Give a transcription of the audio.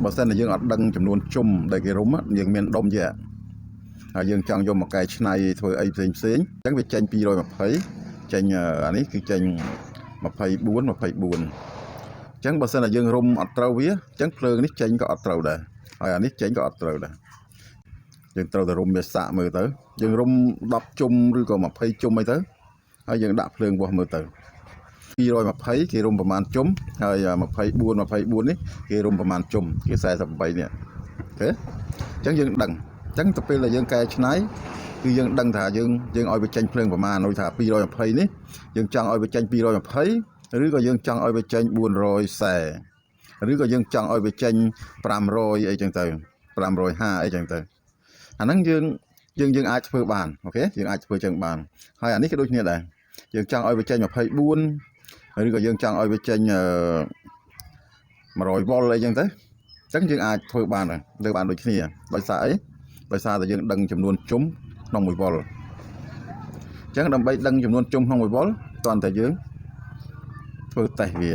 បើសិនជាយើងអត់ដឹងចំនួនជុំដែលគេរុំយើងមានដុំជាហើយយើងចង់យកមកកែច្នៃធ្វើអីផ្សេងអញ្ចឹងវាចេញ220ចេញអានេះគឺចេញ24អញ្ចឹងបើសិនជាយើងរុំអត់ត្រូវវាអញ្ចឹងភ្លើងនេះចេញក៏អត់ត្រូវដែរហើយអានេះចេញក៏អត់ត្រូវដែរយើងត្រូវតែរុំវាសាកមើលទៅយើងរុំ10ជុំឬក៏20ជុំអីទៅហើយយើងដាក់ភ្លើងវាស់មើលទៅ220គេរុំប្រមាណជុំហើយ24នេះគេរុំប្រមាណជុំគេ48នេះអូខេអញ្ចឹងយើងដឹងអញ្ចឹងទៅពេលដែលយើងកែច្នៃគឺយើងដឹងថាយើងឲ្យវាចេញភ្លើងប្រមាណដូចថា220នេះយើងចង់ឲ្យវាចេញ220ឬក៏យើងចង់ឲ្យវាចេញ440ឬក៏យើងចង់ឲ្យវាចេញ500អីចឹងទៅ550អីចឹងទៅអាហ្នឹងយើងអាចធ្វើបានអូខេយើងអាចធ្វើចឹងបានហើយអានេះក៏ដូចគ្នាដែរយើងចង់ឲ្យវាចេញ24ឬក៏យើងចង់ឲ្យវាចេញ100 វ៉ុលអីចឹងទៅអញ្ចឹងយើងអាចធ្វើបានលើបានដូចគ្នាដោយសារអីដោយសារតែយើងដឹងចំនួនជុំក្នុង1វ៉ុលអញ្ចឹងដើម្បីដឹងចំនួនជុំក្នុង1វ៉ុលតើតើយើងធ្វើតេស្តវា